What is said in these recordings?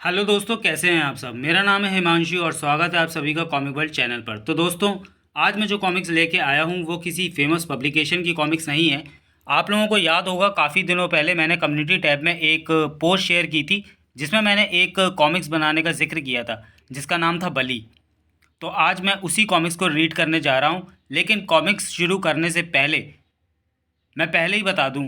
Hello दोस्तों, कैसे हैं आप सब। मेरा नाम है हिमांशु और स्वागत है आप सभी का कॉमिक वर्ल्ड चैनल पर। तो दोस्तों, आज मैं जो कॉमिक्स लेके आया हूँ वो किसी फेमस पब्लिकेशन की कॉमिक्स नहीं है। आप लोगों को याद होगा, काफ़ी दिनों पहले मैंने कम्युनिटी टैब में एक पोस्ट शेयर की थी जिसमें मैंने एक कॉमिक्स बनाने का जिक्र किया था जिसका नाम था बली। तो आज मैं उसी कॉमिक्स को रीड करने जा रहा हूँ। लेकिन कॉमिक्स शुरू करने से पहले मैं पहले ही बता दूं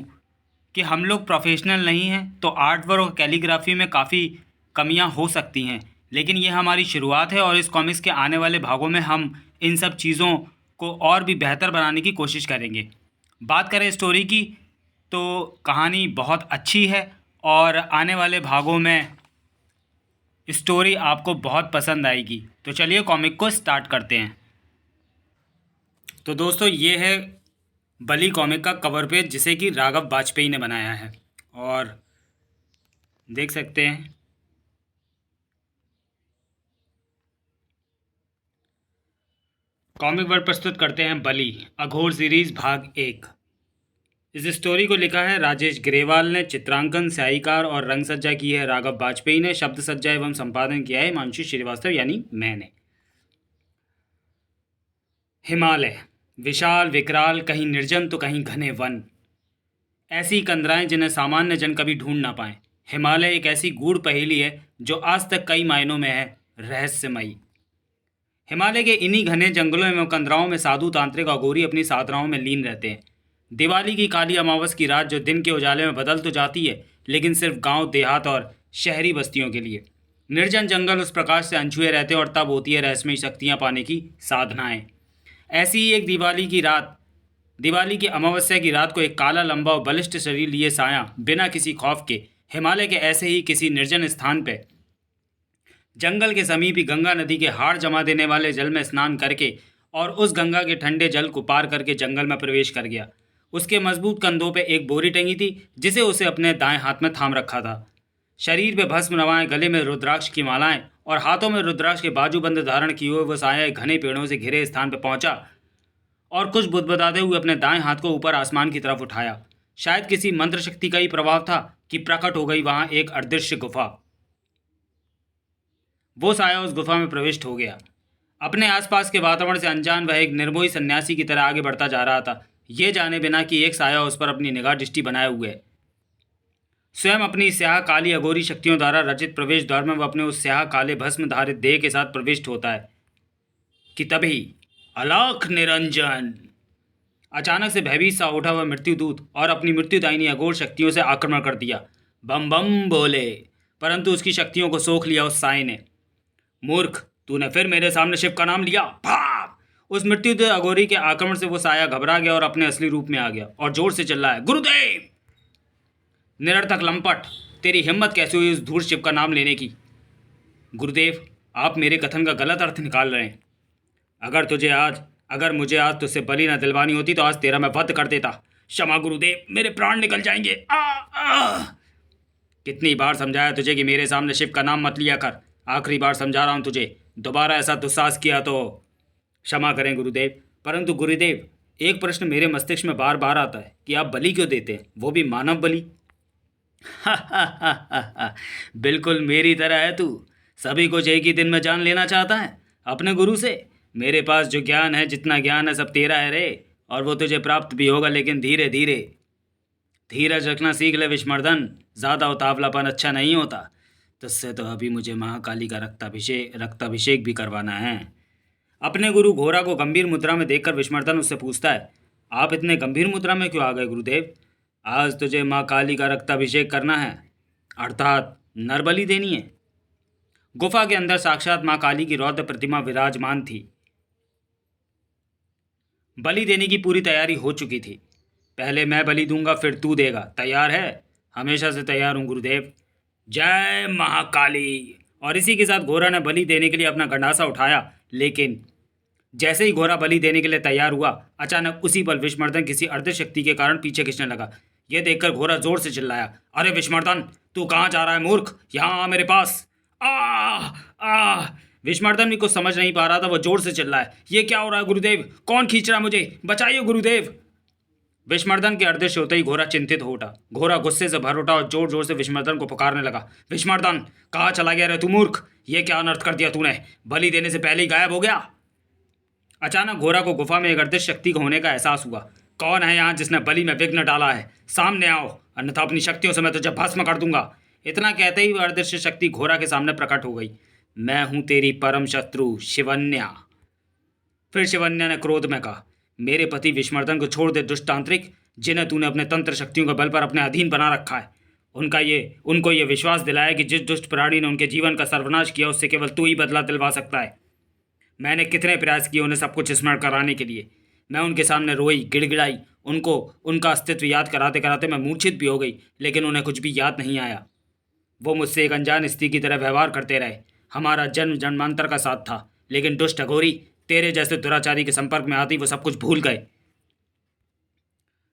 कि हम लोग प्रोफेशनल नहीं हैं, तो आर्ट वर्क और कैलीग्राफी में काफ़ी कमियां हो सकती हैं। लेकिन ये हमारी शुरुआत है और इस कॉमिक्स के आने वाले भागों में हम इन सब चीज़ों को और भी बेहतर बनाने की कोशिश करेंगे। बात करें स्टोरी की, तो कहानी बहुत अच्छी है और आने वाले भागों में स्टोरी आपको बहुत पसंद आएगी। तो चलिए कॉमिक को स्टार्ट करते हैं। तो दोस्तों, ये है बली कॉमिक का कवर पेज जिसे कि राघव वाजपेयी ने बनाया है और देख सकते हैं। कॉमिक वर्ड प्रस्तुत करते हैं बली अघोर सीरीज भाग 1। इस स्टोरी को लिखा है राजेश ग्रेवाल ने, चित्रांकन, स्याहीकार और रंग सज्जा की है राघव वाजपेयी ने, शब्द सज्जा एवं संपादन किया है हिमांशु श्रीवास्तव यानी मैंने। हिमालय विशाल विकराल, कहीं निर्जन तो कहीं घने वन, ऐसी कंदराएं जिन्हें सामान्य जन कभी ढूंढ ना पाए। हिमालय एक ऐसी गूढ़ पहेली है जो आज तक कई मायनों में है रहस्यमयी। हिमालय के इन्हीं घने जंगलों एवं कंदराओं में साधु, तांत्रिक और गौरी अपनी साधनाओं में लीन रहते हैं। दिवाली की काली अमावस की रात जो दिन के उजाले में बदल तो जाती है, लेकिन सिर्फ गांव, देहात और शहरी बस्तियों के लिए। निर्जन जंगल उस प्रकाश से अनछुए रहते हैं और तब होती है रहस्यमयी शक्तियाँ पाने की साधनाएं। ऐसी ही एक दिवाली की अमावस्या की रात को एक काला, लंबा और बलिष्ठ शरीर लिए साया बिना किसी खौफ के हिमालय के ऐसे ही किसी निर्जन स्थान पे जंगल के समीप ही गंगा नदी के हाड़ जमा देने वाले जल में स्नान करके और उस गंगा के ठंडे जल को पार करके जंगल में प्रवेश कर गया। उसके मजबूत कंधों पे एक बोरी टंगी थी जिसे उसे अपने दाएं हाथ में थाम रखा था। शरीर पे भस्म नवाएं, गले में रुद्राक्ष की मालाएं और हाथों में रुद्राक्ष के बाजूबंद धारण किए हुए वो साया एक घने पेड़ों से घिरे स्थान पर पहुंचा और कुछ बुदबुदाते हुए अपने दाएं हाथ को ऊपर आसमान की तरफ उठाया। शायद किसी मंत्र शक्ति का ही प्रभाव था कि प्रकट हो गई वहां एक अदृश्य गुफा। वो साया उस गुफा में प्रविष्ट हो गया। अपने आसपास के वातावरण से अनजान वह एक निर्मोही सन्यासी की तरह आगे बढ़ता जा रहा था, ये जाने बिना कि एक साया उस पर अपनी निगाह दृष्टि बनाए हुए है। स्वयं अपनी स्याह काली अघोरी शक्तियों द्वारा रचित प्रवेश द्वार में वह अपने उस स्याह काले भस्म धारित देह के साथ प्रविष्ट होता है कि तभी अलख निरंजन अचानक से भयभीत सा उठा हुआ मृत्युदूत और अपनी मृत्युदायिनी अघोर शक्तियों से आक्रमण कर दिया। बम बम बोले, परंतु उसकी शक्तियों को सोख लिया उस साय ने। मूर्ख, तूने फिर मेरे सामने शिव का नाम लिया। भाप! उस मृत्युदूत अघोरी के आक्रमण से वो साया घबरा गया और अपने असली रूप में आ गया और जोर से चिल्लाया, गुरुदेव! निरर्थक लंपट, तेरी हिम्मत कैसे हुई उस धूर्त शिव का नाम लेने की। गुरुदेव, आप मेरे कथन का गलत अर्थ निकाल रहे हैं। अगर मुझे आज तुझसे बलि न दिलवानी होती तो आज तेरा मैं वध कर देता। क्षमा गुरुदेव, मेरे प्राण निकल जाएंगे। कितनी बार समझाया तुझे कि मेरे सामने शिव का नाम मत लिया कर। आखिरी बार समझा रहा हूं तुझे, दोबारा ऐसा दुस्साहस किया तो क्षमा करें गुरुदेव। परंतु गुरुदेव, एक प्रश्न मेरे मस्तिष्क में बार बार आता है कि आप बलि क्यों देते हैं, वो भी मानव बलि। बिल्कुल मेरी तरह है तू। सभी कुछ एक ही दिन में जान लेना चाहता है अपने गुरु से। मेरे पास जो ज्ञान है, जितना ज्ञान है, सब तेरा है रे, और वो तुझे प्राप्त भी होगा, लेकिन धीरे धीरे। धीरज रखना सीख ले विष्मर्दन, ज़्यादा उतावलापन अच्छा नहीं होता। तुझसे तो अभी मुझे महाकाली का रक्ताभिषेक भी करवाना है। अपने गुरु घोरा को गंभीर मुद्रा में देखकर विष्मर्दन उससे पूछता है, आप इतने गंभीर मुद्रा में क्यों आ गए गुरुदेव? आज तुझे माँ काली का रक्ताभिषेक करना है, अर्थात नरबलि देनी है। गुफा के अंदर साक्षात माँ काली की रौद्र प्रतिमा विराजमान थी। बलि देने की पूरी तैयारी हो चुकी थी। पहले मैं बलि दूंगा, फिर तू देगा। तैयार है? हमेशा से तैयार हूँ गुरुदेव। जय महाकाली। और इसी के साथ घोड़ा ने बलि देने के लिए अपना गंडासा उठाया, लेकिन जैसे ही घोड़ा बलि देने के लिए तैयार हुआ, अचानक उसी पल विष्मर्दन किसी अर्ध शक्ति के कारण पीछे खींचने लगा। यह देखकर घोड़ा जोर से चिल्लाया, अरे विष्मर्दन, तू कहाँ जा रहा है मूर्ख? यहाँ आ मेरे पास। आ आ विष्मर्दन भी कुछ समझ नहीं पा रहा था। वह जोर से चिल्लाया, ये क्या हो रहा है गुरुदेव? कौन खींच रहा है मुझे? बचाइए गुरुदेव। विष्णुवर्धन के अदृश्य होते ही घोड़ा चिंतित हो उठा। घोड़ा गुस्से से भर उठा और जोर जोर से विष्णुवर्धन को पुकारने लगा। विष्णुवर्धन, कहाँ चला गया रे तू मूर्ख? ये क्या अनर्थ कर दिया तूने? बलि देने से पहले ही गायब हो गया। अचानक घोड़ा को गुफा में एक अदृश्य शक्ति होने का एहसास हुआ। कौन है यहाँ जिसने बलि में विघ्न डाला है? सामने आओ, अन्यथा अपनी शक्तियों से मैं तुझे भस्म कर दूंगा। इतना कहते ही वह अदृश्य शक्ति घोड़ा के सामने प्रकट हो गई। मैं हूं तेरी परम शत्रु शिवन्या। फिर शिवन्या ने क्रोध में कहा, मेरे पति विष्णुवर्धन को छोड़ दे दुष्ट तांत्रिक, जिन्हें तूने अपने तंत्र शक्तियों के बल पर अपने अधीन बना रखा है। उनको ये विश्वास दिलाया कि जिस दुष्ट प्राणी ने उनके जीवन का सर्वनाश किया उससे केवल तू ही बदला दिलवा सकता है। मैंने कितने प्रयास किए उन्हें सब कुछ स्मरण कराने के लिए। मैं उनके सामने रोई, गिड़गिड़ाई, उनको उनका अस्तित्व याद कराते कराते मैं मूर्छित भी हो गई, लेकिन उन्हें कुछ भी याद नहीं आया। वो मुझसे एक अनजान स्त्री की तरह व्यवहार करते रहे। हमारा जन्म जन्मांतर का साथ था, लेकिन दुष्ट अघोरी तेरे जैसे दुराचारी के संपर्क में आती वो सब कुछ भूल गए।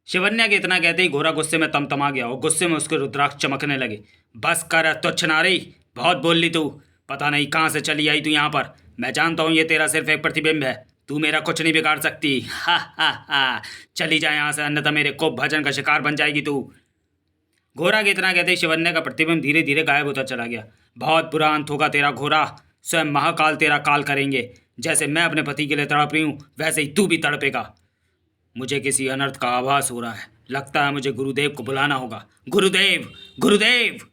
शिवन्या के इतना कहते ही घोड़ा गुस्से में तमतमा गया और गुस्से में उसके रुद्राक्ष चमकने लगे। बस कर तुच्छ नारी, बहुत बोल ली तू। पता नहीं कहाँ से चली आई तू यहाँ पर। मैं जानता हूँ ये तेरा सिर्फ एक प्रतिबिंब है। तू मेरा कुछ नहीं बिगाड़ सकती। हा हा हा, चली जाए यहाँ से, अन्यथा मेरे कोप भजन का शिकार बन जाएगी तू। घोड़ा के इतना कहते ही शिवन्या का प्रतिबिंब धीरे धीरे गायब होता चला गया। बहुत बुरा अंत होगा तेरा घोड़ा, स्वयं महाकाल तेरा काल करेंगे। जैसे मैं अपने पति के लिए तड़प रही हूँ वैसे ही तू भी तड़पेगा। मुझे किसी अनर्थ का आभास हो रहा है। लगता है मुझे गुरुदेव को बुलाना होगा। गुरुदेव, गुरुदेव।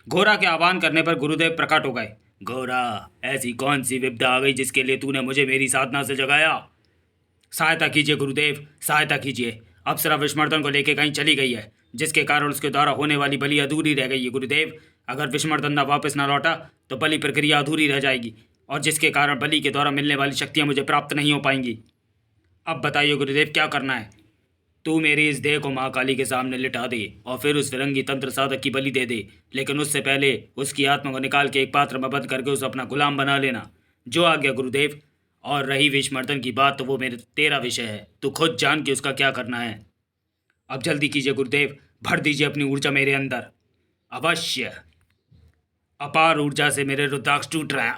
घोड़ा के आह्वान करने पर गुरुदेव प्रकट हो गए। घोड़ा, ऐसी कौन सी विपदा आ गई जिसके लिए तूने मुझे मेरी साधना से जगाया? सहायता कीजिए गुरुदेव, सहायता कीजिए। अप्सरा विष्णुवर्धन को लेके कहीं चली गई है, जिसके कारण उसके द्वारा होने वाली बलि अधूरी रह गई है। गुरुदेव, अगर विष्णुवर्धन ना वापस ना लौटा तो बलि प्रक्रिया अधूरी रह जाएगी, और जिसके कारण बलि के द्वारा मिलने वाली शक्तियाँ मुझे प्राप्त नहीं हो पाएंगी। अब बताइए गुरुदेव, क्या करना है? तू मेरी इस देह को महाकाली के सामने लिटा दे और फिर उस फिरंगी तंत्र साधक की बलि दे दे, लेकिन उससे पहले उसकी आत्मा को निकाल के एक पात्र में बंद करके उसे अपना गुलाम बना लेना। जो आज्ञा गुरुदेव। और रही विष्णुवर्धन की बात तो वो तेरा विषय है, तू खुद जान के उसका क्या करना है। अब जल्दी कीजिए गुरुदेव, भर दीजिए अपनी ऊर्जा मेरे अंदर। अवश्य। अपार ऊर्जा से मेरे रुद्राक्ष टूट रहे हैं।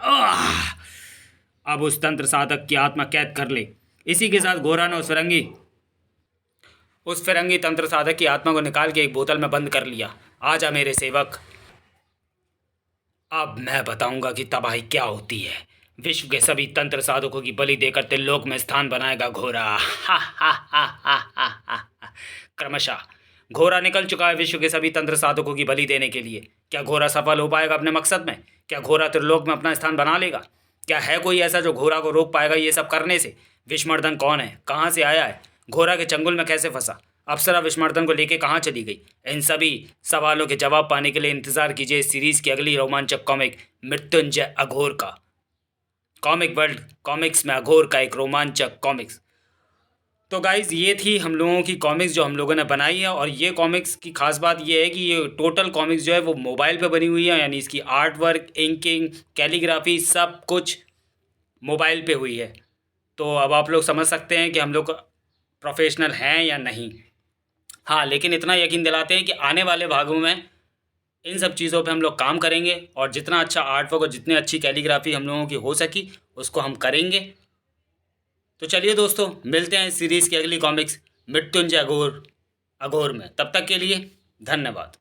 अब उस तंत्र साधक की आत्मा कैद कर ले। इसी के साथ घोड़ा ने उस फिरंगी तंत्र साधक की आत्मा को निकाल के एक बोतल में बंद कर लिया। आजा मेरे सेवक, अब मैं बताऊंगा कि तबाही क्या होती है। विश्व के सभी तंत्र साधकों की बलि देकर त्रिलोक में स्थान बनाएगा घोड़ा। हा हा हा हा हा हा। क्रमशः घोड़ा निकल चुका है विश्व के सभी तंत्र साधकों की बलि देने के लिए। क्या घोड़ा सफल हो पाएगा अपने मकसद में? क्या घोड़ा त्रिलोक में अपना स्थान बना लेगा? क्या है कोई ऐसा जो घोड़ा को रोक पाएगा ये सब करने से? विष्णुवर्धन कौन है? कहाँ से आया है? घोड़ा के चंगुल में कैसे फंसा? अप्सरा विष्णुवर्धन को लेके कहाँ चली गई? इन सभी सवालों के जवाब पाने के लिए इंतजार कीजिए इस सीरीज की अगली रोमांचक कॉमिक मृत्युंजय अघोर का। कॉमिक वर्ल्ड कॉमिक्स में अघोर का एक रोमांचक कॉमिक्स। तो गाइज़, ये थी हम लोगों की कॉमिक्स जो हम लोगों ने बनाई है। और ये कॉमिक्स की खास बात ये है कि ये टोटल कॉमिक्स जो है वो मोबाइल पे बनी हुई है, यानी इसकी आर्ट वर्क, इंकिंग, कैलीग्राफी सब कुछ मोबाइल पे हुई है। तो अब आप लोग समझ सकते हैं कि हम लोग प्रोफेशनल हैं या नहीं। हाँ, लेकिन इतना यकीन दिलाते हैं कि आने वाले भागों में इन सब चीज़ों पे हम लोग काम करेंगे, और जितना अच्छा आर्ट वर्क और जितनी अच्छी कैलीग्राफी हम लोगों की हो सकी उसको हम करेंगे। तो चलिए दोस्तों, मिलते हैं इस सीरीज़ की अगली कॉमिक्स मृत्युंजय अघोर में। तब तक के लिए धन्यवाद।